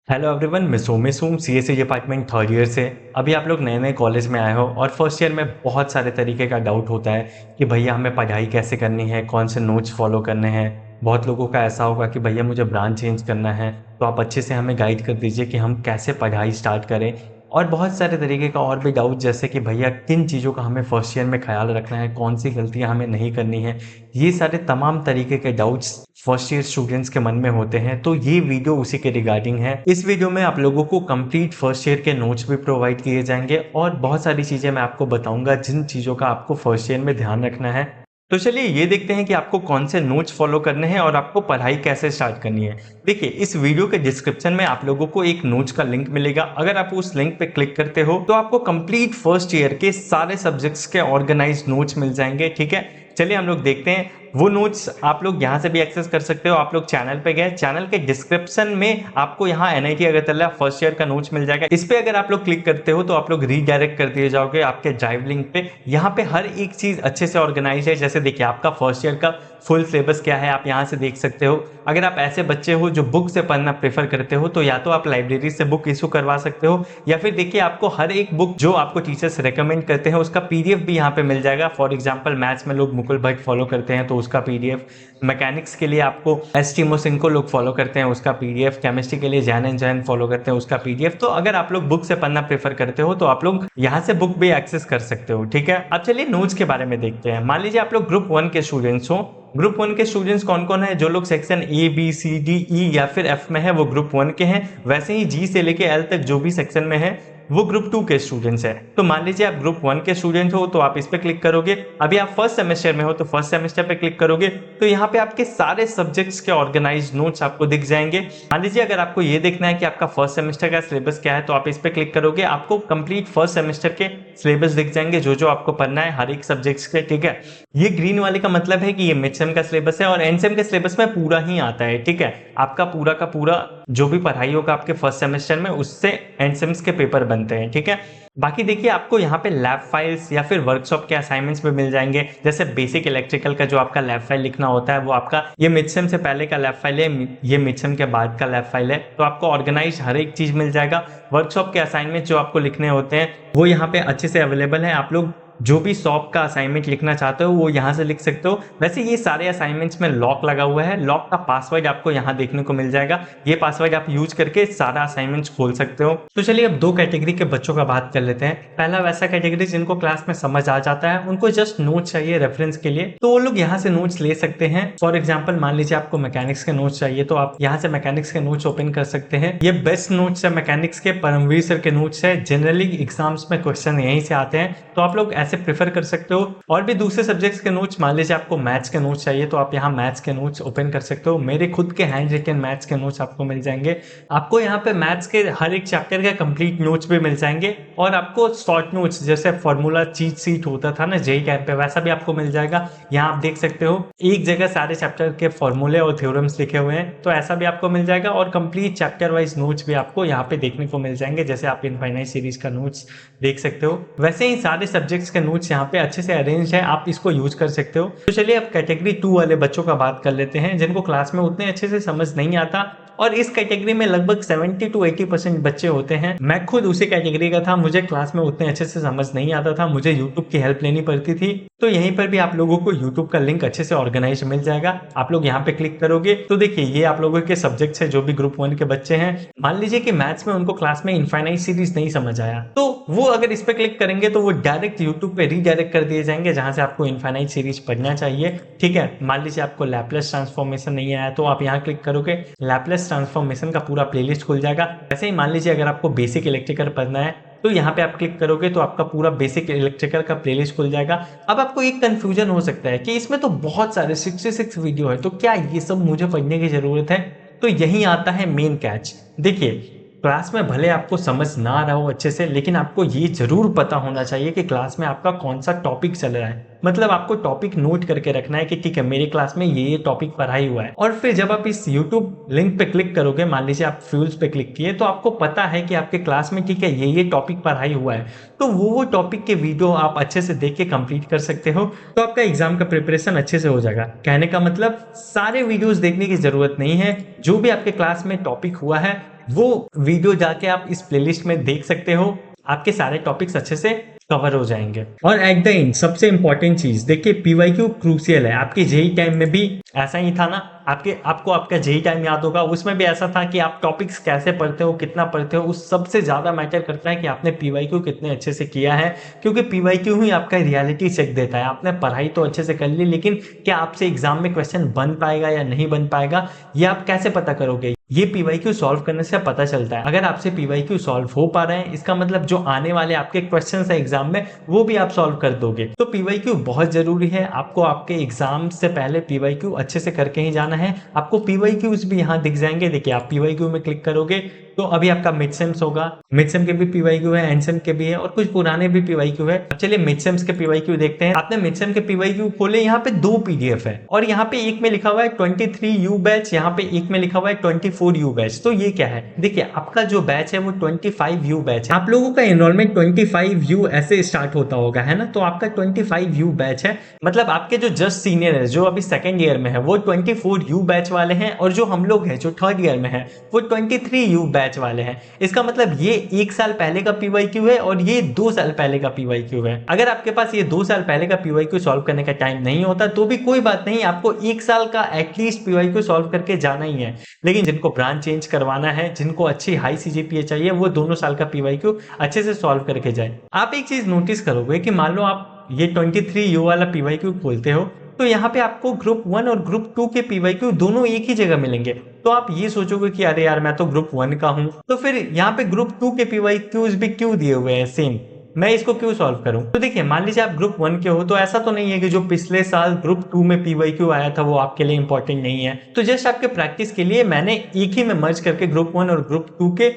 Hello everyone, मैं सोमेश हूँ CSE department third year से। अभी आप लोग नए नए कॉलेज में आए हो और फर्स्ट ईयर में बहुत सारे तरीके का डाउट होता है कि भैया हमें पढ़ाई कैसे करनी है, कौन से नोट्स फॉलो करने हैं। बहुत लोगों का ऐसा होगा कि भैया मुझे ब्रांच चेंज करना है, तो आप अच्छे से हमें गाइड कर दीजिए कि हम कैसे पढ़ाई स्टार्ट करें। और बहुत सारे तरीके का और भी डाउट, जैसे कि भैया किन चीज़ों का हमें फर्स्ट ईयर में ख्याल रखना है, कौन सी गलतियां हमें नहीं करनी है। ये सारे तमाम तरीके के डाउट्स फर्स्ट ईयर स्टूडेंट्स के मन में होते हैं, तो ये वीडियो उसी के रिगार्डिंग है। इस वीडियो में आप लोगों को कंप्लीट फर्स्ट ईयर के नोट्स भी प्रोवाइड किए जाएंगे और बहुत सारी चीजें मैं आपको बताऊंगा जिन चीजों का आपको फर्स्ट ईयर में ध्यान रखना है। तो चलिए ये देखते हैं कि आपको कौन से नोट्स फॉलो करने हैं और आपको पढ़ाई कैसे स्टार्ट करनी है। देखिए, इस वीडियो के डिस्क्रिप्शन में आप लोगों को एक नोट्स का लिंक मिलेगा। अगर आप उस लिंक पे क्लिक करते हो तो आपको कंप्लीट फर्स्ट ईयर के सारे सब्जेक्ट्स के ऑर्गेनाइज नोट्स मिल जाएंगे। ठीक है, चलिए हम लोग देखते हैं। वो नोट्स आप लोग यहाँ से भी एक्सेस कर सकते हो। आप लोग चैनल पे गए, चैनल के डिस्क्रिप्शन में आपको यहाँ एनआईटी अगरतला फर्स्ट ईयर का नोट्स मिल जाएगा। इस पे अगर आप लोग क्लिक करते हो तो आप लोग रीडायरेक्ट कर दिए जाओगे आपके ड्राइव लिंक पे। यहाँ पे हर एक चीज अच्छे से ऑर्गेनाइज है। जैसे देखिए, आपका फर्स्ट ईयर का फुल सिलेबस क्या है आप यहाँ से देख सकते हो। अगर आप ऐसे बच्चे हो जो बुक से पढ़ना प्रेफर करते हो तो या तो आप लाइब्रेरी से बुक इशू करवा सकते हो, या फिर देखिए आपको हर एक बुक जो आपको टीचर्स रेकमेंड करते हैं उसका पीडीएफ भी यहाँ पे मिल जाएगा। फॉर एग्जांपल मैथ्स में लोग मुकुल भट्ट फॉलो करते हैं तो उसका पीडीएफ, मैकेनिक्स के लिए आपको एस टी मोसिंह को लोग फॉलो करते हैं उसका पीडीएफ, केमिस्ट्री के लिए जैन एंड जैन फॉलो करते हैं उसका पीडीएफ। तो अगर आप लोग बुक से पढ़ना प्रेफर करते हो तो आप लोग यहाँ से बुक भी एक्सेस कर सकते हो। ठीक है, अब चलिए नोट्स के बारे में देखते हैं। मान लीजिए आप लोग ग्रुप 1 के स्टूडेंट्स हो। ग्रुप 1 के स्टूडेंट्स कौन कौन है? जो लोग section A B C D E या फिर एफ में है वो ग्रुप 1 के हैं। वैसे ही जी से लेके एल तक जो भी सेक्शन में है वो ग्रुप 2 के स्टूडेंट्स है। तो मान लीजिए आप ग्रुप 1 के स्टूडेंट हो तो आप इस पे क्लिक करोगे। अभी आप फर्स्ट सेमेस्टर में हो तो फर्स्ट सेमेस्टर पे क्लिक करोगे तो यहाँ पे आपके सारे सब्जेक्ट्स के ऑर्गेनाइज नोट्स आपको दिख जाएंगे। मान लीजिए अगर आपको ये देखना है कि आपका फर्स्ट सेमेस्टर का सिलेबस क्या है तो आप इस पे क्लिक करोगे, आपको कंप्लीट फर्स्ट सेमेस्टर के सिलेबस दिख जाएंगे जो जो आपको पढ़ना है हर एक सब्जेक्ट्स के। ठीक है, ये ग्रीन वाले का मतलब है कि ये मिड सेम का सिलेबस है और एंड सेम के सिलेबस में पूरा ही आता है। ठीक है, आपका पूरा का पूरा जो भी पढ़ाई होगा आपके फर्स्ट सेमेस्टर में उससे एंड सेम्स के पेपर बनते हैं। ठीक है, बाकी देखिए आपको यहाँ पे लैब फाइल्स या फिर वर्कशॉप के असाइनमेंट्स भी मिल जाएंगे। जैसे बेसिक इलेक्ट्रिकल का जो आपका लैब फाइल लिखना होता है वो आपका ये मिड सेम से पहले का लैब फाइल है, ये मिड सेम के बाद का लैब फाइल है। तो आपको ऑर्गेनाइज हर एक चीज मिल जाएगा। वर्कशॉप के असाइनमेंट जो आपको लिखने होते हैं वो यहाँ पे अच्छे से अवेलेबल है। आप लोग जो भी शॉप का असाइनमेंट लिखना चाहते हो वो यहाँ से लिख सकते हो। वैसे ये सारे असाइनमेंट्स में लॉक लगा हुआ है, लॉक का पासवर्ड आपको यहाँ देखने को मिल जाएगा। ये पासवर्ड आप यूज करके सारा असाइनमेंट्स खोल सकते हो। तो चलिए अब दो कैटेगरी के बच्चों का बात कर लेते हैं। पहला वैसा कैटेगरी जिनको क्लास में समझ आ जाता है, उनको जस्ट नोट्स चाहिए रेफरेंस के लिए, तो वो लोग यहाँ से नोट्स ले सकते हैं। फॉर एग्जाम्पल मान लीजिए आपको मैकेनिक्स के नोट्स चाहिए तो आप यहाँ से मैकेनिक्स के नोट्स ओपन कर सकते हैं। ये बेस्ट नोट्स है मैकेनिक्स के, परमवीर सर के नोट्स है। जनरली एग्जाम्स में क्वेश्चन यहीं से आते हैं तो आप लोग ऐसे प्रेफर कर सकते हो। और भी दूसरे सब्जेक्ट्स के नोट्स, मान लीजिए आपको मैथ्स के नोट्स चाहिए तो आप यहाँ मैथ्स के नोट्स ओपन कर सकते हो। मेरे खुद के हैंड रिटन मैथ्स के नोट्स आपको मिल जाएंगे। आपको यहाँ पे मैथ्स के हर एक चैप्टर के कंप्लीट नोट्स भी मिल जाएंगे और आपको शॉर्ट नोट्स जैसे फॉर्मूला चीट सीट होता था ना जेई कैंप पे, वैसा भी आपको मिल जाएगा। यहाँ आप देख सकते हो एक जगह सारे चैप्टर के फॉर्मूले और थ्योरम्स लिखे हुए हैं, तो ऐसा भी आपको मिल जाएगा। और कंप्लीट चैप्टर वाइज नोट्स भी आपको यहाँ पे देखने को मिल जाएंगे, जैसे आप इनफाइनाइट सीरीज का नोट्स देख सकते हो। वैसे ही सारे सब्जेक्ट्स के नोट्स यहाँ पे अच्छे से अरेंज है, आप इसको यूज कर सकते हो। तो चलिए अब कैटेगरी 2 वाले बच्चों का बात कर लेते हैं जिनको क्लास में उतने अच्छे से समझ नहीं आता। और इस कैटेगरी में लगभग 70 to 80% बच्चे होते हैं। मैं खुद उसी कैटेगरी का था, मुझे क्लास में उतने अच्छे से समझ नहीं आता था, मुझे यूट्यूब की हेल्प लेनी पड़ती थी। तो यहीं पर भी आप लोगों को यूट्यूब का लिंक अच्छे से ऑर्गेनाइज मिल जाएगा। आप लोग यहाँ पे क्लिक करोगे तो देखिए ये आप लोगों के सब्जेक्ट्स है जो भी ग्रुप 1 के बच्चे हैं। मान लीजिए कि मैथ्स में उनको क्लास में इनफाइनाइट सीरीज नहीं समझ आया तो वो अगर इस पे क्लिक करेंगे तो वो डायरेक्ट यूट्यूब पे रीडायरेक्ट कर दिए जाएंगे जहां से आपको इनफाइनाइट सीरीज पढ़ना चाहिए। ठीक है, मान लीजिए आपको लैपलेस ट्रांसफॉर्मेशन नहीं आया तो आप यहाँ क्लिक करोगे, लैपलेस ट्रांसफॉर्मेशन का पूरा प्लेलिस्ट खुल जाएगा। वैसे ही मान लीजिए अगर आपको बेसिक इलेक्ट्रिकल पढ़ना है तो यहाँ पे आप क्लिक करोगे तो आपका पूरा बेसिक इलेक्ट्रिकल का प्लेलिस्ट खुल जाएगा। अब आपको एक कंफ्यूजन हो सकता है कि इसमें तो बहुत सारे 66 वीडियो है, तो क्या ये सब मुझे पढ़ने की जरूरत है? तो यही आता है मेन कैच। देखिए, क्लास में भले आपको समझ ना रहा हो अच्छे से, लेकिन आपको ये जरूर पता होना चाहिए कि क्लास में आपका कौन सा टॉपिक चल रहा है। मतलब आपको टॉपिक नोट करके रखना है कि ठीक है मेरी क्लास में ये टॉपिक पढ़ाई हुआ है। और फिर जब आप इस यूट्यूब लिंक पे क्लिक करोगे, मान लीजिए आप फ्यूल्स पे क्लिक किए, तो आपको पता है कि आपके क्लास में ठीक है ये टॉपिक पढ़ाई हुआ है, तो वो टॉपिक के वीडियो आप अच्छे से देख के कंप्लीट कर सकते हो। तो आपका एग्जाम का प्रिपरेशन अच्छे से हो जाएगा। कहने का मतलब सारे वीडियोस देखने की जरूरत नहीं है, जो भी आपके क्लास में टॉपिक हुआ है वो वीडियो जाके आप इस प्लेलिस्ट में देख सकते हो, आपके सारे टॉपिक्स अच्छे से कवर हो जाएंगे। और एट द एंड सबसे इंपॉर्टेंट चीज देखिए, पीवाईक्यू क्रूशियल है। आपके जेई टाइम में भी ऐसा ही था ना, आपको आपका जेई टाइम याद होगा, उसमें भी ऐसा था कि आप टॉपिक्स कैसे पढ़ते हो, कितना पढ़ते हो, उस सबसे ज्यादा मैटर करता है कि आपने पीवाईक्यू कितने अच्छे से किया है। क्योंकि पीवाईक्यू ही आपका रियलिटी चेक देता है। आपने पढ़ाई तो अच्छे से कर ली, लेकिन क्या आपसे एग्जाम में क्वेश्चन बन पाएगा या नहीं बन पाएगा, ये आप कैसे पता करोगे? ये पीवाईक्यू सॉल्व करने से पता चलता है। अगर आपसे पीवाईक्यू सॉल्व हो पा रहे हैं, इसका मतलब जो आने वाले आपके क्वेश्चंस है एग्जाम में, वो भी आप सॉल्व कर दोगे। तो पीवाईक्यू बहुत जरूरी है। आपको आपके एग्जाम से पहले पीवाईक्यू अच्छे से करके ही जाना है। आपको पीवाईक्यूज भी यहाँ दिख जाएंगे। देखिए, आप पीवाईक्यू में क्लिक करोगे तो अभी आपका मिड सेम्स होगा, मिड सेम के भी पीवाईक्यू है, एंड सेम के भी है, और कुछ पुराने भी पीवाईक्यू है। चलिए मिड सेम्स के पीवाईक्यू देखते हैं। आपने मिड सेम के पीवाईक्यू खोले, यहाँ पे 2 पीडीएफ है, और यहाँ पे एक में लिखा हुआ है 23U बैच, यहाँ पे एक में लिखा हुआ है 24U बैच। तो ये क्या है? देखिए, आपका जो बैच है वो 25U बैच है। आप लोगों का एनरोलमेंट 25U ऐसे स्टार्ट होता होगा, है ना? तो आपका 25U बैच है। मतलब आपके जो जस्ट सीनियर है, जो अभी सेकेंड ईयर में है, वो 24U बैच वाले हैं, और जो हम लोग हैं जो थर्ड ईयर में है, वो 23U बैच वाले हैं। इसका मतलब ये 1 साल पहले का पीवाईक्यू है, और ये 2 साल पहले का पीवाईक्यू है। अगर आपके पास ये 2 साल पहले का पीवाईक्यू सॉल्व करने का टाइम नहीं होता तो भी कोई बात नहीं, आपको 1 साल का एटलीस्ट पीवाईक्यू सॉल्व करके जाना ही है। लेकिन जिनको ब्रांच चेंज करवाना है, जिनको अच्छी हाई सीजीपीए चाहिए, वो दोनों साल का पीवाईक्यू अच्छे से सॉल्व करके जाए। आप एक चीज नोटिस करोगे कि मान लो आप ये 23U वाला पीवाईक्यू खोलते हो, तो यहाँ पे आपको ग्रुप 1 और ग्रुप 2 के पीवाईक्यू दोनों एक ही जगह मिलेंगे। तो आप ये सोचोगे कि अरे यार, मैं तो ग्रुप 1 का हूं, तो फिर यहाँ पे ग्रुप 2 के पीवाईक्यूज भी क्यों दिए हुए हैं सेम? मैं इसको क्यों सॉल्व करूं? तो देखिए, मान लीजिए आप ग्रुप 1 के हो, तो ऐसा तो नहीं है कि जो पिछले साल ग्रुप 2 में पीवाईक्यू आया था वो आपके लिए इंपॉर्टेंट नहीं है। तो जस्ट आपके प्रैक्टिस के लिए मैंने एक ही में मर्ज करके ग्रुप 1 और ग्रुप 2 के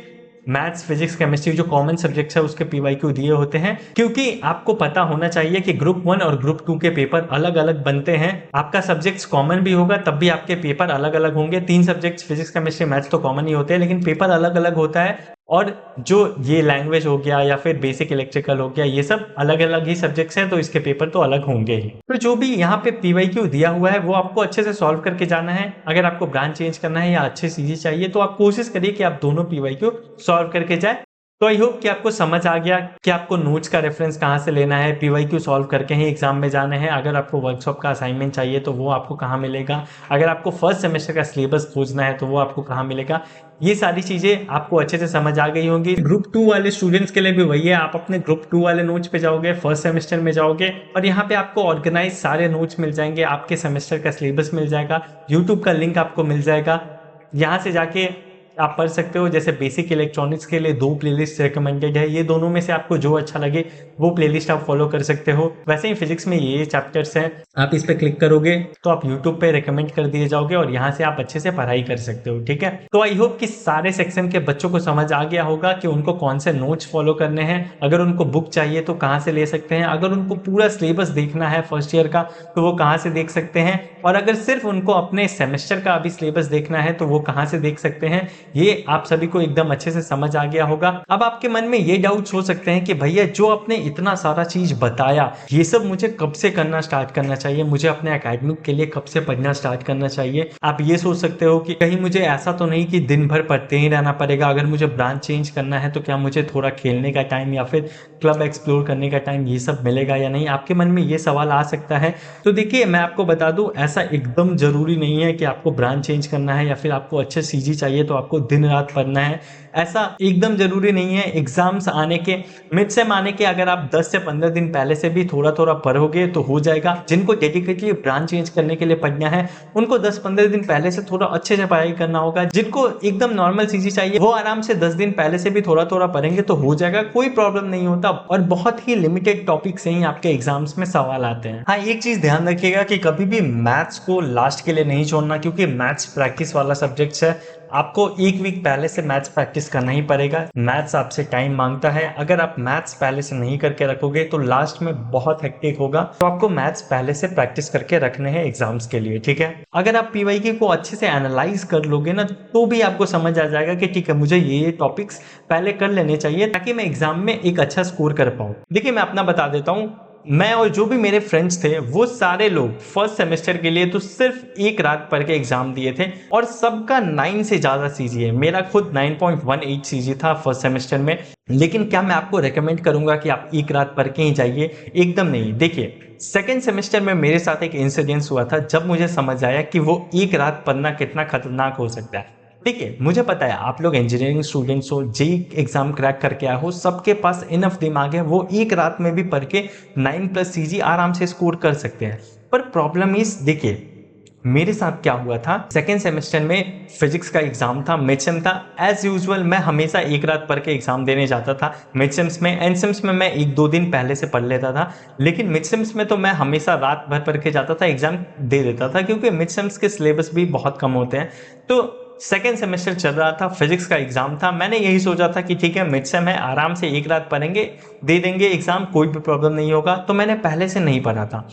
मैथ्स, फिजिक्स, केमिस्ट्री जो कॉमन सब्जेक्ट्स है उसके पीवाईक्यू दिए होते हैं। क्योंकि आपको पता होना चाहिए कि ग्रुप 1 और ग्रुप 2 के पेपर अलग अलग बनते हैं। आपका सब्जेक्ट्स कॉमन भी होगा, तब भी आपके पेपर अलग अलग होंगे। 3 सब्जेक्ट्स फिजिक्स, केमिस्ट्री, मैथ्स तो कॉमन ही होते हैं, लेकिन पेपर अलग अलग होता है। और जो ये लैंग्वेज हो गया या फिर बेसिक इलेक्ट्रिकल हो गया, ये सब अलग अलग ही सब्जेक्ट्स हैं, तो इसके पेपर तो अलग होंगे ही। तो जो भी यहाँ पे पीवाईक्यू दिया हुआ है वो आपको अच्छे से सॉल्व करके जाना है। अगर आपको ब्रांच चेंज करना है या अच्छे सीजी चाहिए, तो आप कोशिश करिए कि आप दोनों पीवाईक्यू सॉल्व करके जाए। तो आई होप कि आपको समझ आ गया कि आपको नोट्स का रेफरेंस कहाँ से लेना है, पीवाईक्यू सॉल्व करके ही एग्जाम में जाना है। अगर आपको वर्कशॉप का असाइनमेंट चाहिए तो वो आपको कहाँ मिलेगा, अगर आपको फर्स्ट सेमेस्टर का सिलेबस खोजना है तो वो आपको कहाँ मिलेगा। ये सारी चीजें आपको अच्छे से समझ आ गई होंगी। ग्रुप 2 वाले स्टूडेंट्स के लिए भी वही है, आप अपने ग्रुप 2 वाले नोट्स पे जाओगे, फर्स्ट सेमेस्टर में जाओगे, और यहाँ पे आपको ऑर्गेनाइज सारे नोट्स मिल जाएंगे, आपके सेमेस्टर का सिलेबस मिल जाएगा, यूट्यूब का लिंक आपको मिल जाएगा, यहाँ से जाके आप पढ़ सकते हो। जैसे बेसिक इलेक्ट्रॉनिक्स के लिए 2 प्लेलिस्ट रिकमेंडेड है, ये दोनों में से आपको जो अच्छा लगे वो प्लेलिस्ट आप फॉलो कर सकते हो। वैसे ही फिजिक्स में ये चैप्टर्स हैं, आप इस पे क्लिक करोगे तो आप यूट्यूब पे रिकमेंड कर दिए जाओगे, और यहाँ से आप अच्छे से पढ़ाई कर सकते हो। ठीक है, तो आई होप कि सारे सेक्शन के बच्चों को समझ आ गया होगा कि उनको कौन से नोट्स फॉलो करने हैं। अगर उनको बुक चाहिए तो कहाँ से ले सकते हैं, अगर उनको पूरा सिलेबस देखना है फर्स्ट ईयर का तो वो कहाँ से देख सकते हैं, और अगर सिर्फ उनको अपने सेमेस्टर का अभी सिलेबस देखना है तो वो कहाँ से देख सकते हैं। ये आप सभी को एकदम अच्छे से समझ आ गया होगा। अब आपके मन में ये डाउट्स हो सकते हैं कि भैया, जो आपने इतना सारा चीज बताया, ये सब मुझे कब से करना स्टार्ट करना चाहिए, मुझे अपने एकेडमिक के लिए कब से पढ़ना स्टार्ट करना चाहिए। आप ये सोच सकते हो कि कहीं मुझे ऐसा तो नहीं कि दिन भर पढ़ते ही रहना पड़ेगा। अगर मुझे ब्रांच चेंज करना है तो क्या मुझे थोड़ा खेलने का टाइम या फिर क्लब एक्सप्लोर करने का टाइम, ये सब मिलेगा या नहीं? आपके मन में ये सवाल आ सकता है। तो देखिए, मैं आपको बता दूं, ऐसा एकदम जरूरी नहीं है कि आपको ब्रांच चेंज करना है या फिर आपको अच्छे सीजी चाहिए तो आपको दिन रात पढ़ना है। ऐसा एकदम जरूरी नहीं है। एग्जाम्स आने के, मिड सेम आने के अगर आप 10 से 15 दिन पहले से भी थोड़ा थोड़ा पढ़ोगे तो हो जाएगा। जिनको डेडिकेटली ब्रांच चेंज करने के लिए पढ़ना है, उनको 10-15 दिन पहले से थोड़ा अच्छे से पढ़ाई करना होगा। जिनको एकदम नॉर्मल चीजें चाहिए, वो आराम से 10 दिन पहले से भी थोड़ा थोड़ा पढ़ेंगे तो हो जाएगा, कोई प्रॉब्लम नहीं होता। और बहुत ही लिमिटेड टॉपिक से ही आपके एग्जाम्स में सवाल आते हैं। हाँ, एक चीज ध्यान रखिएगा कि कभी भी मैथ्स को लास्ट के लिए नहीं छोड़ना, क्योंकि मैथ्स प्रैक्टिस वाला सब्जेक्ट है। आपको 1 वीक पहले से मैथ्स प्रैक्टिस करना ही पड़ेगा। मैथ्स आपसे टाइम मांगता है। अगर आप मैथ्स पहले से नहीं करके रखोगे तो लास्ट में बहुत हेक्टिक होगा। तो आपको मैथ्स पहले से प्रैक्टिस करके रखने हैं एग्जाम्स के लिए। ठीक है, अगर आप पीवाईक्यू को अच्छे से एनालाइज कर लोगे ना, तो भी आपको समझ आ जाएगा कि ठीक है, मुझे ये टॉपिक्स पहले कर लेने चाहिए ताकि मैं एग्जाम में एक अच्छा स्कोर कर पाऊं। देखिए, मैं अपना बता देता हूँ। मैं और जो भी मेरे फ्रेंड्स थे वो सारे लोग फर्स्ट सेमेस्टर के लिए तो सिर्फ एक रात पढ़ के एग्जाम दिए थे और सबका 9 से ज़्यादा सीजी है। मेरा खुद 9.18 सीजी था फर्स्ट सेमेस्टर में। लेकिन क्या मैं आपको रेकमेंड करूंगा कि आप एक रात पढ़ के ही जाइए? एकदम नहीं। देखिए, सेकेंड सेमेस्टर में मेरे साथ एक इंसिडेंस हुआ था जब मुझे समझ आया कि वो एक रात पढ़ना कितना खतरनाक हो सकता है। देखिए, मुझे पता है आप लोग इंजीनियरिंग स्टूडेंट्स हो, जेईई एग्जाम क्रैक करके आए हो, सबके पास इनफ दिमाग है, वो एक रात में भी पढ़ के 9+ सीजी आराम से स्कोर कर सकते हैं। पर प्रॉब्लम इज, देखिए मेरे साथ क्या हुआ था, सेकेंड सेमेस्टर में फिजिक्स का एग्जाम था, मिड सेम था। एज यूजुअल मैं हमेशा एक रात पढ़ के एग्जाम देने जाता था मिड सेम्स में। एंड सेम्स में मैं 1-2 दिन पहले से पढ़ लेता था, लेकिन मिड सेम्स में तो मैं हमेशा रात भर पढ़ के जाता था, एग्जाम दे देता था, क्योंकि मिड सेम्स के सिलेबस भी बहुत कम होते हैं। तो सेकेंड सेमेस्टर चल रहा था, फिजिक्स का एग्जाम था। मैंने यही सोचा था कि ठीक है, मिड सेम है, आराम से एक रात पढ़ेंगे, दे देंगे एग्जाम, कोई भी प्रॉब्लम नहीं होगा। तो मैंने पहले से नहीं पढ़ा था।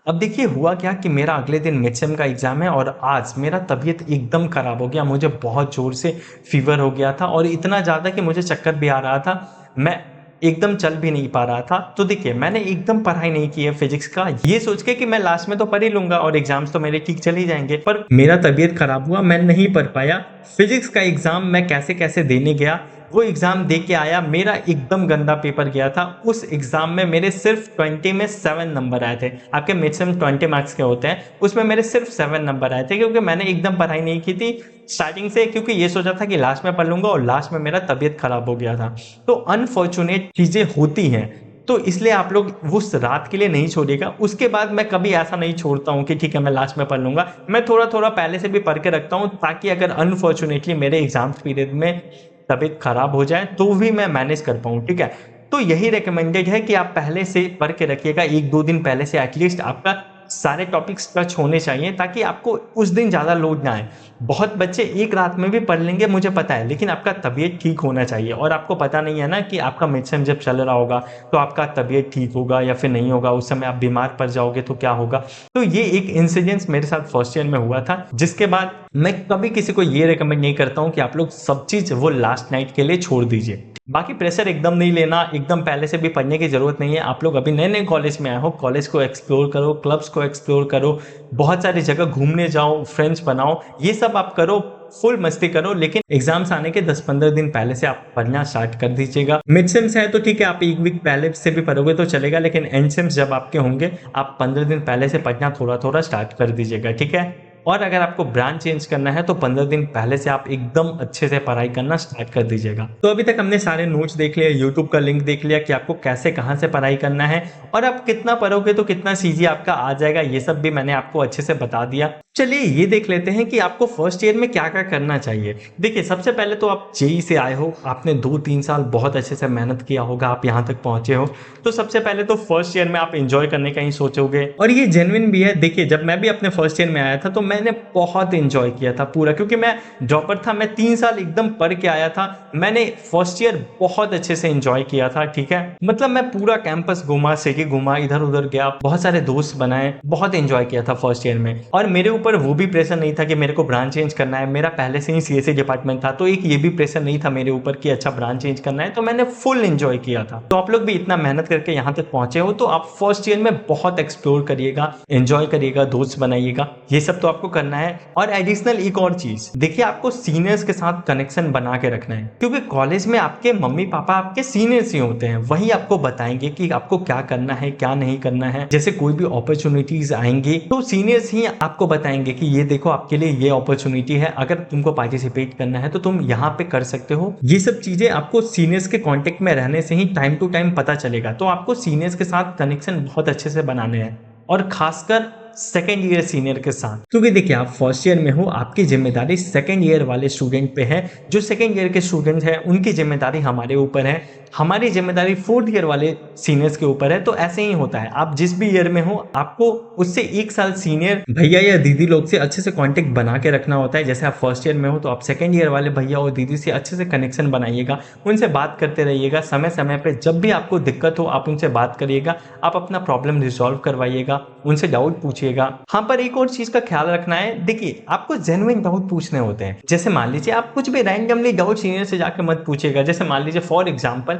अब देखिए हुआ क्या कि मेरा अगले दिन मिड सेम का एग्जाम है और आज मेरा तबीयत एकदम खराब हो गया। मुझे बहुत जोर से फीवर हो गया था और इतना ज़्यादा कि मुझे चक्कर भी आ रहा था। मैं एकदम चल भी नहीं पा रहा था। तो देखिए, मैंने एकदम पढ़ाई नहीं की है फिजिक्स का, ये सोच के कि मैं लास्ट में तो पढ़ ही लूंगा और एग्जाम्स तो मेरे ठीक चल ही जाएंगे। पर मेरा तबीयत खराब हुआ, मैं नहीं पढ़ पाया। फिजिक्स का एग्जाम मैं कैसे कैसे देने गया, वो एग्जाम दे के आया, मेरा एकदम गंदा पेपर गया था। उस एग्जाम में मेरे सिर्फ 20 में 7 नंबर आए थे। आपके मिड सेम 20 मार्क्स के होते हैं, उसमें मेरे सिर्फ 7 नंबर आए थे, क्योंकि मैंने एकदम पढ़ाई नहीं की थी स्टार्टिंग से, क्योंकि ये सोचा था कि लास्ट में पढ़ लूंगा और लास्ट में मेरा तबीयत खराब हो गया था। तो अनफॉर्चुनेट चीजें होती हैं, तो इसलिए आप लोग उस रात के लिए नहीं छोड़िएगा। उसके बाद मैं कभी ऐसा नहीं छोड़ता हूँ कि ठीक है मैं लास्ट में पढ़ लूंगा। मैं थोड़ा थोड़ा पहले से भी पढ़ के रखता हूँ, ताकि अगर अनफॉर्चुनेटली मेरे एग्जाम पीरियड में तबीयत खराब हो जाए तो भी मैं मैनेज कर पाऊँ, ठीक है। तो यही रिकमेंडेड है कि आप पहले से पढ़ के रखिएगा, 1-2 दिन पहले से एटलीस्ट आपका सारे टॉपिक्स टच होने चाहिए, ताकि आपको उस दिन ज़्यादा लोड ना आए। बहुत बच्चे एक रात में भी पढ़ लेंगे, मुझे पता है, लेकिन आपका तबीयत ठीक होना चाहिए। और आपको पता नहीं है ना कि आपका मिड सेम जब चल रहा होगा तो आपका तबीयत ठीक होगा या फिर नहीं होगा, उस समय आप बीमार पड़ जाओगे तो क्या होगा। तो ये एक इंसिडेंस मेरे साथ फर्स्ट ईयर में हुआ था, जिसके बाद मैं कभी किसी को ये रिकमेंड नहीं करता हूँ कि आप लोग सब चीज़ वो लास्ट नाइट के लिए छोड़ दीजिए। बाकी प्रेशर एकदम नहीं लेना, एकदम पहले से भी पढ़ने की जरूरत नहीं है। आप लोग अभी नए नए कॉलेज में आए हो, कॉलेज को एक्सप्लोर करो, क्लब्स को एक्सप्लोर करो, बहुत सारी जगह घूमने जाओ, फ्रेंड्स बनाओ, ये सब आप करो, फुल मस्ती करो। लेकिन एग्जाम्स आने के 10-15 दिन पहले से आप पढ़ना स्टार्ट कर दीजिएगा। मिड सेम्स है तो ठीक है, आप एक वीक पहले से भी पढ़ोगे तो चलेगा, लेकिन एंड सेम्स जब आपके होंगे, आप 15 दिन पहले से पढ़ना थोड़ा थोड़ा स्टार्ट कर दीजिएगा, ठीक है। और अगर आपको ब्रांच चेंज करना है तो 15 दिन पहले से आप एकदम अच्छे से पढ़ाई करना स्टार्ट कर दीजिएगा। तो अभी तक हमने सारे नोट्स देख लिया, यूट्यूब का लिंक देख लिया कि आपको कैसे कहाँ से पढ़ाई करना है, और आप कितना पढ़ोगे तो कितना सीजी आपका आ जाएगा, ये सब भी मैंने आपको अच्छे से बता दिया। चलिए ये देख लेते हैं कि आपको फर्स्ट ईयर में क्या क्या करना चाहिए। देखिए, सबसे पहले तो आप जेईई से आए हो, आपने 2-3 साल बहुत अच्छे से मेहनत किया होगा, आप यहाँ तक पहुंचे हो, तो सबसे पहले तो फर्स्ट ईयर में आप एंजॉय करने का ही सोचोगे, और ये जेन्युइन भी है। देखिए, जब मैं भी अपने फर्स्ट ईयर में आया था तो मैंने बहुत एंजॉय किया था पूरा, क्योंकि मैं ड्रॉपर था, मैं 3 साल एकदम पढ़ के आया था। मैंने फर्स्ट ईयर बहुत अच्छे से एंजॉय किया था, ठीक है। मतलब मैं पूरा कैंपस घूमा, सिटी घूमा, इधर उधर गया, बहुत सारे दोस्त बनाए, बहुत एंजॉय किया था फर्स्ट ईयर में। और मेरे ऊपर वो भी प्रेशर नहीं था कि मेरे को ब्रांच चेंज करना है, मेरा पहले से ही सीएसई डिपार्टमेंट था, तो एक ये भी प्रेशर नहीं था मेरे ऊपर कि अच्छा ब्रांच चेंज करना है। तो मैंने फुल एंजॉय किया था। तो आप लोग भी इतना मेहनत करके यहाँ तक पहुंचे हो, तो आप फर्स्ट ईयर में बहुत एक्सप्लोर करिएगा, एंजॉय करिएगा, दोस्त बनाइएगा, ये सब तो आपको करना है। और एडिशनल एक और चीज, देखिए आपको सीनियर्स के साथ कनेक्शन बना के रखना है, क्योंकि कॉलेज में आपके मम्मी पापा आपके सीनियर्स ही होते हैं, वही आपको बताएंगे कि आपको क्या करना है क्या नहीं करना है। जैसे कोई भी अपॉर्चुनिटीज आएंगी तो सीनियर्स ही आपको बताएंगे कि ये देखो आपके लिए ये अपॉर्चुनिटी है, अगर तुमको पार्टिसिपेट करना है तो तुम यहाँ पे कर सकते हो। ये सब चीजें आपको सीनियर्स के कांटेक्ट में रहने से ही टाइम टू टाइम पता चलेगा। तो आपको सीनियर्स के साथ कनेक्शन बहुत अच्छे से बनाने हैं, और खासकर सेकेंड ईयर सीनियर के साथ, क्योंकि देखिए आप फर्स्ट ईयर में हो, आपकी जिम्मेदारी सेकेंड ईयर वाले स्टूडेंट पे है। जो सेकेंड ईयर के स्टूडेंट हैं उनकी जिम्मेदारी हमारे ऊपर है, हमारी जिम्मेदारी फोर्थ ईयर वाले सीनियर्स के ऊपर है। तो ऐसे ही होता है, आप जिस भी ईयर में हो आपको उससे 1 साल सीनियर भैया या दीदी लोग से अच्छे से कांटेक्ट बना के रखना होता है। जैसे आप फर्स्ट ईयर में हो तो आप सेकेंड ईयर वाले भैया और दीदी से अच्छे से कनेक्शन बनाइएगा, उनसे बात करते रहिएगा, समय समय पे जब भी आपको दिक्कत हो आप उनसे बात करिएगा, आप अपना प्रॉब्लम रिजॉल्व करवाइएगा, उनसे डाउट पूछिएगा। हाँ, पर एक और चीज का ख्याल रखना है, देखिए आपको जेन्युइन डाउट पूछने होते हैं। जैसे मान लीजिए आप कुछ भी रैंडमली डाउट सीनियर से जाकर मत पूछिएगा। जैसे मान लीजिए फॉर एग्जाम्पल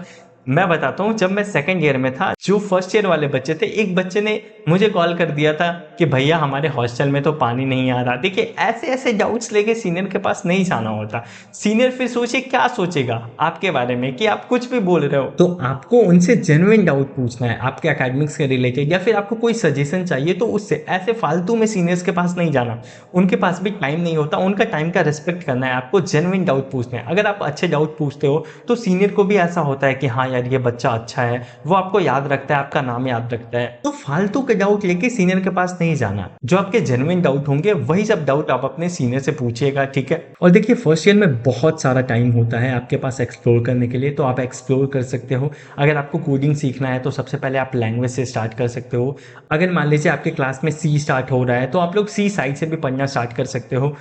मैं बताता हूँ, जब मैं सेकंड ईयर में था, जो फर्स्ट ईयर वाले बच्चे थे, एक बच्चे ने मुझे कॉल कर दिया था कि भैया हमारे हॉस्टल में तो पानी नहीं आ रहा। देखिए ऐसे-ऐसे डाउट्स लेके सीनियर के पास नहीं जाना होता। सीनियर फिर सोचिए क्या सोचेगा आपके बारे में कि आप कुछ भी बोल रहे हो। तो आपको उनसे जेन्युइन डाउट पूछना है आपके एकेडमिक्स के रिलेटेड, या फिर आपको कोई सजेशन चाहिए तो उससे, ऐसे फालतू में सीनियर्स के पास नहीं जाना। उनके पास भी टाइम नहीं होता, उनका टाइम का रिस्पेक्ट करना है, आपको जेन्युइन डाउट पूछना है। अगर आप अच्छे डाउट पूछते हो तो सीनियर को भी ऐसा होता है कि हाँ यार ये बच्चा अच्छा है, वो आपको याद रखता है, आपका नाम याद रखता है। तो फालतू के डाउट लेके सीनियर के पास नहीं जाना। जो आपके जेन्युइन डाउट होंगे वही सब डाउट आप अपने सीनियर से पूछिएगा, ठीक है। और देखिए फर्स्ट ईयर में बहुत सारा टाइम होता है आपके पास एक्सप्लोर करने के लिए, तो आप एक्सप्लोर कर सकते हो। अगर आपको कोडिंग सीखना है तो सबसे पहले आप लैंग्वेज से स्टार्ट कर सकते हो। अगर मान लीजिए आपके क्लास में सी स्टार्ट हो रहा है तो आप लोग सी साइड से भी पढ़ना स्टार्ट कर सकते हो,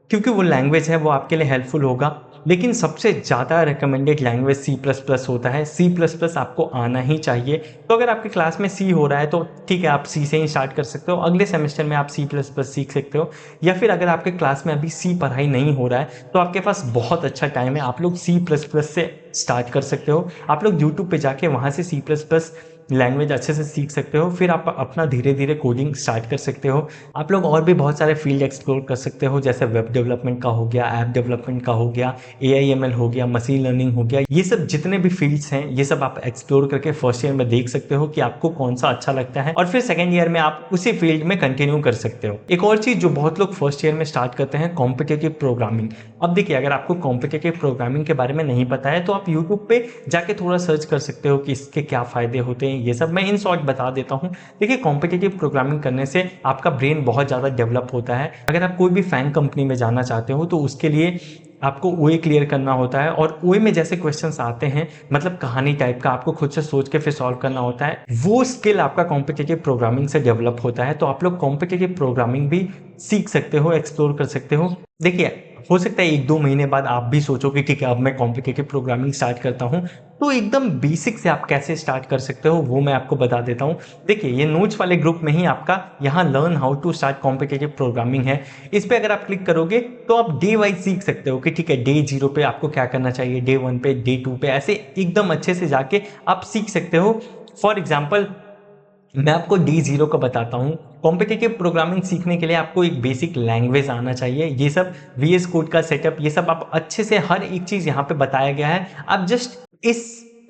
क्योंकि वो लैंग्वेज है वो आपके लिए हेल्पफुल होगा। लेकिन सबसे ज़्यादा recommended language C plus plus होता है। सी प्लस प्लस आपको आना ही चाहिए। तो अगर आपके क्लास में सी हो रहा है तो ठीक है, आप सी से ही स्टार्ट कर सकते हो। अगले सेमेस्टर में आप सी प्लस प्लस सीख सकते हो। या फिर अगर आपके क्लास में अभी सी पढ़ाई नहीं हो रहा है तो आपके पास बहुत अच्छा टाइम है, आप लोग सी प्लस प्लस से स्टार्ट कर सकते हो। आप लोग यूट्यूब पे जाके वहाँ से सी प्लस प्लस लैंग्वेज अच्छे से सीख सकते हो। फिर आप अपना धीरे धीरे कोडिंग स्टार्ट कर सकते हो। आप लोग और भी बहुत सारे फील्ड एक्सप्लोर कर सकते हो, जैसे वेब डेवलपमेंट का हो गया, ऐप डेवलपमेंट का हो गया, AIML हो गया, मशीन लर्निंग हो गया। ये सब जितने भी फील्ड्स हैं ये सब आप एक्सप्लोर करके फर्स्ट ईयर में देख सकते हो कि आपको कौन सा अच्छा लगता है, और फिर सेकेंड ईयर में आप उसी फील्ड में कंटिन्यू कर सकते हो। एक और चीज जो बहुत लोग फर्स्ट ईयर में स्टार्ट करते हैं, कॉम्पिटेटिव प्रोग्रामिंग। अब देखिए अगर आपको कॉम्पिटेटिव प्रोग्रामिंग के बारे में नहीं पता है तो आप यूट्यूब पे जाके थोड़ा सर्च कर सकते हो कि इसके क्या फायदे होते हैं। ये सब मैं इन शॉर्ट बता देता हूँ। देखिए कॉम्पिटेटिव प्रोग्रामिंग करने से आपका ब्रेन बहुत ज़्यादा डेवलप होता है। अगर आप कोई भी फैंग कंपनी में जाना चाहते हो तो उसके लिए आपको ओए क्लियर करना होता है, और ओए में जैसे क्वेश्चंस आते हैं, मतलब कहानी टाइप का, आपको खुद से सोच के फिर सॉल्व करना होता है। वो स्किल आपका कॉम्पिटेटिव प्रोग्रामिंग से डेवलप होता है। तो आप लोग कॉम्पिटेटिव प्रोग्रामिंग भी सीख सकते हो, एक्सप्लोर कर सकते हो। देखिए हो सकता है 1-2 महीने बाद आप भी सोचो कि ठीक है अब मैं कॉम्पिटेटिव प्रोग्रामिंग स्टार्ट करता हूँ। तो एकदम बेसिक से आप कैसे स्टार्ट कर सकते हो वो मैं आपको बता देता हूँ। देखिए ये नोट्स वाले ग्रुप में ही आपका यहाँ learn how to start competitive programming है। इस पे अगर आप क्लिक करोगे तो आप डे वाइज सीख सकते हो कि ठीक है डे 0 पे आपको क्या करना चाहिए, डे 1 पे, डे 2 पे, ऐसे एकदम अच्छे से जाके आप सीख सकते हो। फॉर एग्जाम्पल मैं आपको D0 का बताता हूँ। कॉम्पिटिटिव प्रोग्रामिंग सीखने के लिए आपको एक बेसिक लैंग्वेज आना चाहिए। ये सब VS कोड का सेटअप, ये सब आप अच्छे से, हर एक चीज यहाँ पे बताया गया है। आप जस्ट इस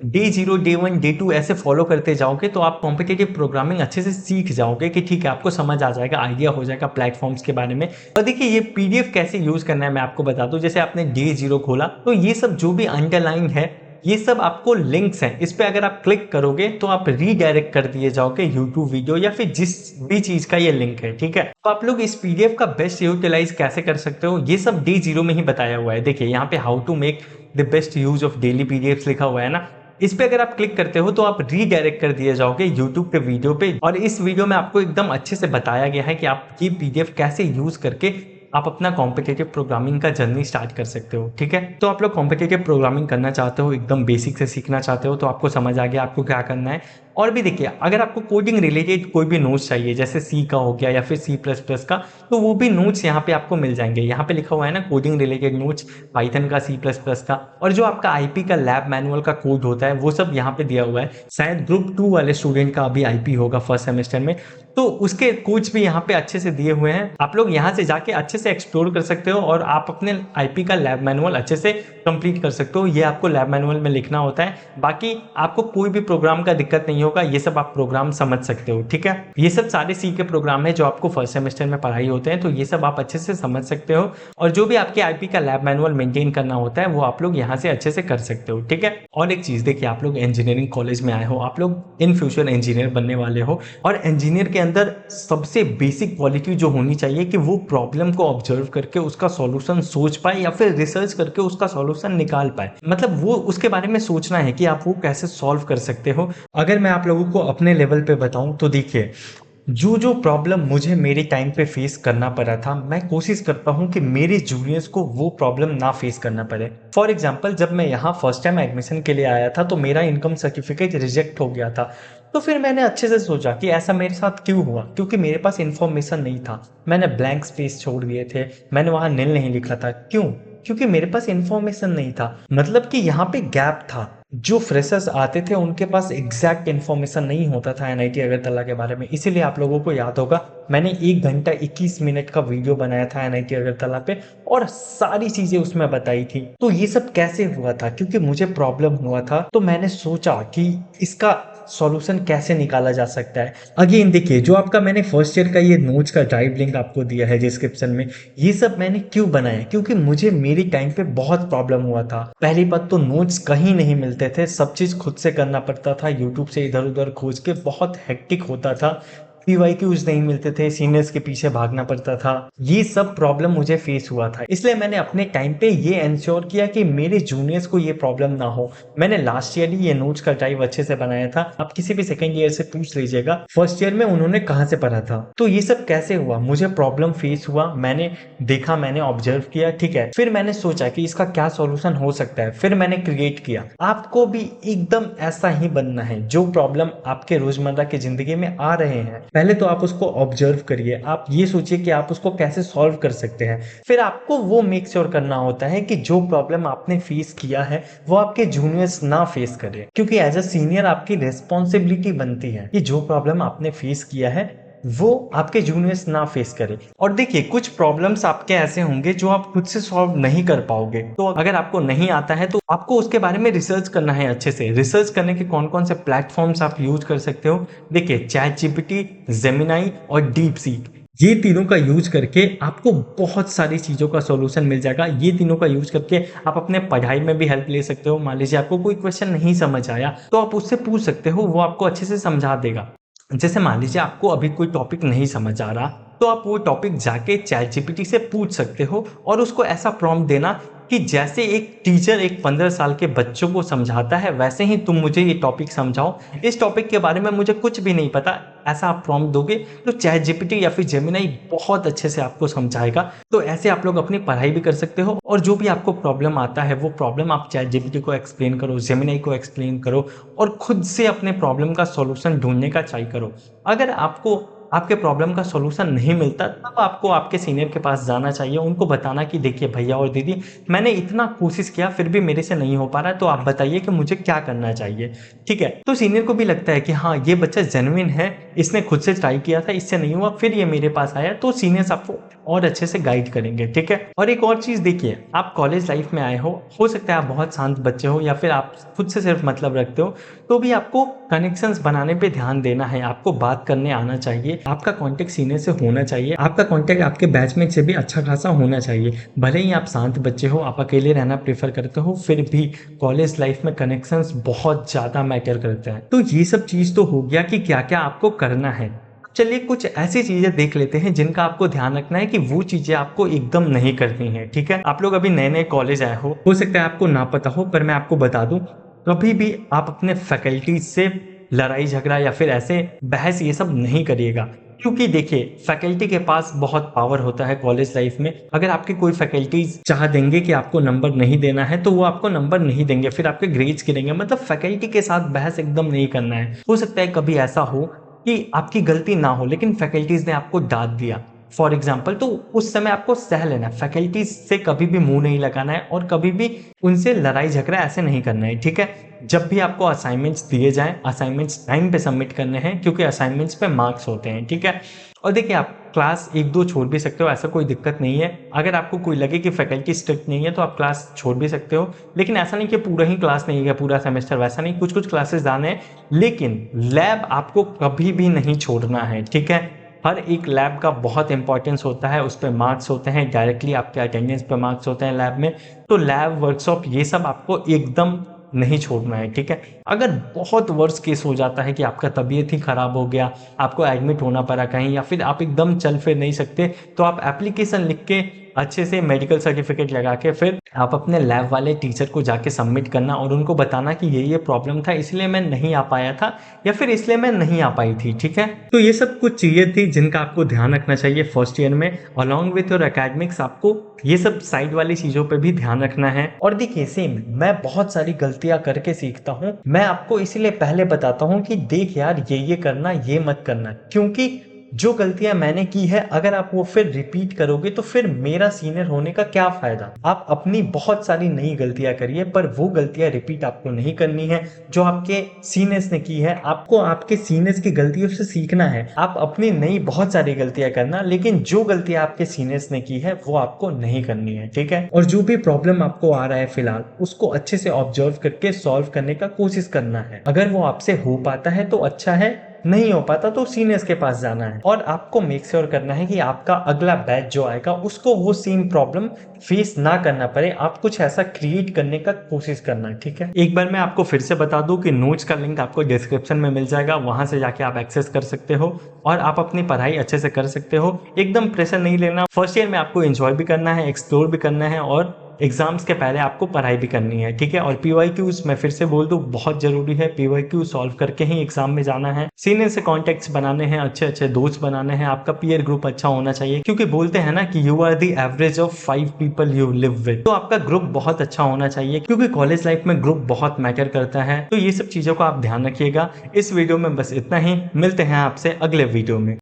D0, D1, D2 ऐसे फॉलो करते जाओगे तो आप कॉम्पिटिटिव प्रोग्रामिंग अच्छे से सीख जाओगे कि ठीक है आपको समझ आ जाएगा, आइडिया हो जाएगा प्लेटफॉर्म्स के बारे में। और देखिए ये PDF कैसे यूज करना है मैं आपको बता दूं। जैसे आपने D0 खोला तो ये सब जो भी अंडरलाइन है ये सब आपको लिंक्स हैं, इस पे अगर आप क्लिक करोगे तो आप रीडायरेक्ट कर दिए जाओगे यूट्यूब वीडियो या फिर जिस भी चीज का ये लिंक है, ठीक है। तो आप लोग इस PDF का बेस्ट यूटिलाइज कैसे कर सकते हो ये सब D0 में ही बताया हुआ है। देखिए यहाँ पे how to make the best use of daily PDFs लिखा हुआ है ना। इस पे अगर आप क्लिक करते हो तो आप रीडायरेक्ट कर दिए जाओगे यूट्यूब पे वीडियो पे, और इस वीडियो में आपको एकदम अच्छे से बताया गया है कि आप ये PDF कैसे यूज करके आप अपना कॉम्पिटिटिव प्रोग्रामिंग का जर्नी स्टार्ट कर सकते हो, ठीक है। तो आप लोग कॉम्पिटिटिव प्रोग्रामिंग करना चाहते हो, एकदम बेसिक से सीखना चाहते हो, तो आपको समझ आ गया आपको क्या करना है। और भी देखिए अगर आपको कोडिंग रिलेटेड कोई भी नोट्स चाहिए, जैसे सी का हो गया या फिर C++ का, तो वो भी नोट्स यहाँ पे आपको मिल जाएंगे। यहाँ पे लिखा हुआ है ना कोडिंग रिलेटेड नोट्स, पाइथन का, C++ का, और जो आपका IP का लैब मैनुअल का कोड होता है वो सब यहाँ पे दिया हुआ है। शायद ग्रुप 2 वाले स्टूडेंट का अभी IP होगा फर्स्ट सेमेस्टर में, तो उसके कोड्स भी यहाँ पे अच्छे से दिए हुए हैं। आप लोग यहाँ से जाके अच्छे से एक्सप्लोर कर सकते हो और आप अपने IP का लैब मैनुअल अच्छे से कंप्लीट कर सकते हो। ये आपको लैब मैनुअल में लिखना होता है। बाकी आपको कोई भी प्रोग्राम का दिक्कत नहीं होगा, ये सब आप प्रोग्राम समझ सकते हो, ठीक है। ये सब सारे सी के प्रोग्राम है जो आपको फर्स्ट सेमेस्टर में पढ़ाई होते हैं, तो ये सब आप अच्छे से समझ सकते हो। और जो भी आपके IP का लैब मैनुअल मेंटेन करना होता है वो आप लोग यहाँ से अच्छे से कर सकते हो, ठीक है। और एक चीज देखिए, आप लोग इंजीनियरिंग कॉलेज में आए हो, आप लोग इन फ्यूचर इंजीनियर बनने वाले हो, और इंजीनियर के अंदर सबसे बेसिक क्वालिटी जो होनी चाहिए कि वो प्रॉब्लम को ऑब्जर्व करके उसका सॉल्यूशन सोच पाए या फिर रिसर्च करके उसका सॉल्यूशन निकाल पाए। मतलब वो उसके बारे में सोचना है कि आप वो कैसे सॉल्व कर सकते हो। अगर मैं आप लोगों को अपने लेवल पे बताऊं तो देखिए जो जो प्रॉब्लम मुझे मेरे टाइम पे फेस करना पड़ा था, मैं कोशिश करता हूँ कि मेरे जूनियर्स को वो प्रॉब्लम ना फेस करना पड़े। फॉर एग्जाम्पल जब मैं यहाँ फर्स्ट टाइम एडमिशन के लिए आया था तो मेरा इनकम सर्टिफिकेट रिजेक्ट हो गया था। तो फिर मैंने अच्छे से सोचा कि ऐसा मेरे साथ क्यों हुआ, क्योंकि मेरे पास इन्फॉर्मेशन नहीं था। मैंने ब्लैंक स्पेस छोड़ दिए थे, मैंने वहाँ निल नहीं लिखा था। क्यों? क्योंकि मेरे पास इन्फॉर्मेशन नहीं था। मतलब कि यहाँ पे गैप था। जो फ्रेशर्स आते थे उनके पास एग्जैक्ट इन्फॉर्मेशन नहीं होता था एनआईटी अगरतला के बारे में। इसीलिए आप लोगों को याद होगा मैंने 1 घंटा 21 मिनट का वीडियो बनाया था एनआईटी अगरतला पे और सारी चीजें उसमें बताई थी। तो ये सब कैसे हुआ था? क्योंकि मुझे प्रॉब्लम हुआ था तो मैंने सोचा कि इसका सॉल्यूशन कैसे निकाला जा सकता है। अगेन देखिए, जो आपका मैंने फर्स्ट ईयर का ये नोट्स का ड्राइव लिंक आपको दिया है डिस्क्रिप्शन में, ये सब मैंने क्यों बनाया? क्योंकि मुझे मेरी टाइम पे बहुत प्रॉब्लम हुआ था। पहली बात तो नोट्स कहीं नहीं मिलते थे, सब चीज खुद से करना पड़ता था, यूट्यूब से इधर उधर खोज के, बहुत हेक्टिक होता था। पीवाईक्यूज नहीं मिलते थे, सीनियर्स के पीछे भागना पड़ता था। ये सब प्रॉब्लम मुझे फेस हुआ था, इसलिए मैंने अपने टाइम पे ये इंश्योर किया कि मेरे जूनियर्स को ये प्रॉब्लम ना हो। मैंने लास्ट ईयर ही ये नोट्स का ड्राइव अच्छे से बनाया था। आप किसी भी सेकेंड ईयर से पूछ लीजिएगा फर्स्ट ईयर में उन्होंने कहाँ से पढ़ा था। तो ये सब कैसे हुआ? मुझे प्रॉब्लम फेस हुआ, मैंने देखा, मैंने ऑब्जर्व किया, ठीक है। फिर मैंने सोचा कि इसका क्या सॉल्यूशन हो सकता है, फिर मैंने क्रिएट किया। आपको भी एकदम ऐसा ही बनना है। जो प्रॉब्लम आपके रोजमर्रा की जिंदगी में आ रहे हैं, पहले तो आप उसको ऑब्जर्व करिए, आप ये सोचिए कि आप उसको कैसे सॉल्व कर सकते हैं। फिर आपको वो मेक श्योर करना होता है कि जो प्रॉब्लम आपने फेस किया है वो आपके जूनियर्स ना फेस करें, क्योंकि एज अ सीनियर आपकी रिस्पॉन्सिबिलिटी बनती है कि जो प्रॉब्लम आपने फेस किया है वो आपके जूनियर्स ना फेस करें। और देखिए, कुछ प्रॉब्लम्स आपके ऐसे होंगे जो आप खुद से सॉल्व नहीं कर पाओगे। तो अगर आपको नहीं आता है तो आपको उसके बारे में रिसर्च करना है अच्छे से। रिसर्च करने के कौन कौन से प्लेटफॉर्म्स आप यूज कर सकते हो? देखिए, चैट जीपीटी, जेमिनाई और डीप सीक, ये तीनों का यूज करके आपको बहुत सारी चीजों का सॉल्यूशन मिल जाएगा। ये तीनों का यूज करके आप अपने पढ़ाई में भी हेल्प ले सकते हो। मान लीजिए आपको कोई क्वेश्चन नहीं समझ आया तो आप उससे पूछ सकते हो, वो आपको अच्छे से समझा देगा। जैसे मान लीजिए आपको अभी कोई टॉपिक नहीं समझ आ रहा, तो आप वो टॉपिक जाके चैट जीपीटी से पूछ सकते हो और उसको ऐसा प्रॉम्प्ट देना कि जैसे एक टीचर एक 15 साल के बच्चों को समझाता है वैसे ही तुम मुझे ये टॉपिक समझाओ, इस टॉपिक के बारे में मुझे कुछ भी नहीं पता। ऐसा आप प्रॉम्प्ट दोगे तो चैट जीपीटी या फिर जेमिनाई बहुत अच्छे से आपको समझाएगा। तो ऐसे आप लोग अपनी पढ़ाई भी कर सकते हो और जो भी आपको प्रॉब्लम आता है वो प्रॉब्लम आप चैट जीपीटी को एक्सप्लेन करो, जेमिनाई को एक्सप्लेन करो और खुद से अपने प्रॉब्लम का सॉल्यूशन ढूंढने का ट्राई करो। अगर आपको आपके प्रॉब्लम का सॉल्यूशन नहीं मिलता तब आपको आपके सीनियर के पास जाना चाहिए, उनको बताना कि देखिए भैया और दीदी, मैंने इतना कोशिश किया फिर भी मेरे से नहीं हो पा रहा है, तो आप बताइए कि मुझे क्या करना चाहिए। ठीक है, तो सीनियर को भी लगता है कि हाँ, ये बच्चा जेन्युइन है, इसने खुद से ट्राई किया था, इससे नहीं हुआ, फिर ये मेरे पास आया, तो सीनियर्स आपको और अच्छे से गाइड करेंगे। ठीक है, और एक और चीज देखिए, आप कॉलेज लाइफ में आए हो सकता है आप बहुत शांत बच्चे हो या फिर आप खुद से सिर्फ मतलब रखते हो, तो भी आपको कनेक्शंस बनाने पे ध्यान देना है। आपको बात करने आना चाहिए, आपका कांटेक्ट सीनियर से होना चाहिए, आपका कांटेक्ट आपके बैचमेट से भी अच्छा खासा होना चाहिए। भले ही आप शांत बच्चे हो, आप अकेले रहना प्रेफर करते हो, फिर भी कॉलेज लाइफ में कनेक्शंस बहुत ज्यादा मैटर करते हैं। तो ये सब चीज तो हो गया कि क्या क्या आपको करना है। चलिए कुछ ऐसी चीजें देख लेते हैं जिनका आपको ध्यान रखना है कि वो चीजें आपको एकदम नहीं करनी है। ठीक है, आप लोग अभी नए नए कॉलेज आए हो सकता है आपको ना पता हो, पर मैं आपको बता दूं, कभी भी आप अपने फैकल्टी से लड़ाई झगड़ा या फिर ऐसे बहस ये सब नहीं करिएगा। क्योंकि देखिए, फैकल्टी के पास बहुत पावर होता है कॉलेज लाइफ में। अगर आपके कोई फैकल्टीज चाह देंगे कि आपको नंबर नहीं देना है तो वो आपको नंबर नहीं देंगे, फिर आपके ग्रेड्स गिरेंगे। मतलब फैकल्टी के साथ बहस एकदम नहीं करना है। हो सकता है कभी ऐसा हो कि आपकी गलती ना हो लेकिन फैकल्टीज ने आपको डांट दिया फॉर एग्जाम्पल, तो उस समय आपको सह लेना है। फैकल्टीज से कभी भी मुंह नहीं लगाना है और कभी भी उनसे लड़ाई झगड़ा ऐसे नहीं करना है। ठीक है, जब भी आपको असाइनमेंट्स दिए जाएं, असाइनमेंट्स टाइम पे सबमिट करने हैं क्योंकि असाइनमेंट्स पे मार्क्स होते हैं। ठीक है, और देखिए, आप क्लास 1-2 छोड़ भी सकते हो, ऐसा कोई दिक्कत नहीं है। अगर आपको कोई लगे कि फैकल्टी स्ट्रिक्ट नहीं है तो आप क्लास छोड़ भी सकते हो, लेकिन ऐसा नहीं कि पूरा ही क्लास नहीं गया पूरा सेमेस्टर, वैसा नहीं, कुछ कुछ क्लासेस आने हैं। लेकिन लैब आपको कभी भी नहीं छोड़ना है। ठीक है, हर एक लैब का बहुत इंपॉर्टेंस होता है, उस पर मार्क्स होते हैं, डायरेक्टली आपके अटेंडेंस पे मार्क्स होते हैं लैब में। तो लैब, वर्कशॉप, ये सब आपको एकदम नहीं छोड़ना है। ठीक है, अगर बहुत वर्स्ट केस हो जाता है कि आपका तबीयत ही खराब हो गया, आपको एडमिट होना पड़ा कहीं, या फिर आप एकदम चल फिर नहीं सकते, तो आप एप्लीकेशन लिख के अच्छे से मेडिकल सर्टिफिकेट लगा के फिर आप अपने लैब वाले टीचर को जाके सबमिट करना और उनको बताना कि ये प्रॉब्लम था, इसलिए मैं नहीं आ पाया था या फिर इसलिए मैं नहीं आ पाई थी। ठीक है, तो ये सब कुछ चीजें थी जिनका आपको ध्यान रखना चाहिए फर्स्ट ईयर में। अलॉन्ग विथ योर एकेडमिक्स आपको ये सब साइड वाली चीजों पे भी ध्यान रखना है। और देखिए, सेम मैं बहुत सारी गलतियां करके सीखता हूँ। मैं आपको इसीलिए पहले बताता हूँ कि देख यार, ये करना, ये मत करना, क्योंकि जो गलतियां मैंने की है अगर आप वो फिर रिपीट करोगे तो फिर मेरा सीनियर होने का क्या फायदा। आप अपनी बहुत सारी नई गलतियां करिए पर वो गलतियां रिपीट आपको नहीं करनी है जो आपके सीनियर्स ने की है। आपको आपके सीनियर्स की गलतियों से सीखना है। आप अपनी नई बहुत सारी गलतियां करना, लेकिन जो गलतियां आपके सीनियर्स ने की है वो आपको नहीं करनी है, ठीक है। और जो भी प्रॉब्लम आपको आ रहा है फिलहाल उसको अच्छे से ऑब्जर्व करके सॉल्व करने का कोशिश करना है। अगर वो आपसे हो पाता है तो अच्छा है, नहीं हो पाता तो सीनियर्स के पास जाना है। और आपको मेक श्योर करना है कि आपका अगला बैच जो आएगा उसको वो सेम प्रॉब्लम फेस ना करना पड़े। आप कुछ ऐसा क्रिएट करने का कोशिश करना है, ठीक है। एक बार मैं आपको फिर से बता दूं कि नोट्स का लिंक आपको डिस्क्रिप्शन में मिल जाएगा, वहां से जाके आप एक्सेस कर सकते हो और आप अपनी पढ़ाई अच्छे से कर सकते हो। एकदम प्रेशर नहीं लेना। फर्स्ट ईयर में आपको एंजॉय भी करना है, एक्सप्लोर भी करना है और एग्जाम्स के पहले आपको पढ़ाई भी करनी है, ठीक है। और पीवाईक्यूज मैं फिर से बोल दूं बहुत जरूरी है, पीवाईक्यू सॉल्व करके ही एग्जाम में जाना है। सीनियर से कॉन्टेक्ट्स बनाने हैं, अच्छे अच्छे दोस्त बनाने हैं, आपका पीयर ग्रुप अच्छा होना चाहिए क्योंकि बोलते हैं ना कि you are the average of 5 people you live with. तो आपका ग्रुप बहुत अच्छा होना चाहिए क्योंकि कॉलेज लाइफ में ग्रुप बहुत मैटर करता है। तो ये सब चीजों का आप ध्यान रखिएगा। इस वीडियो में बस इतना ही, मिलते हैं आपसे अगले वीडियो में।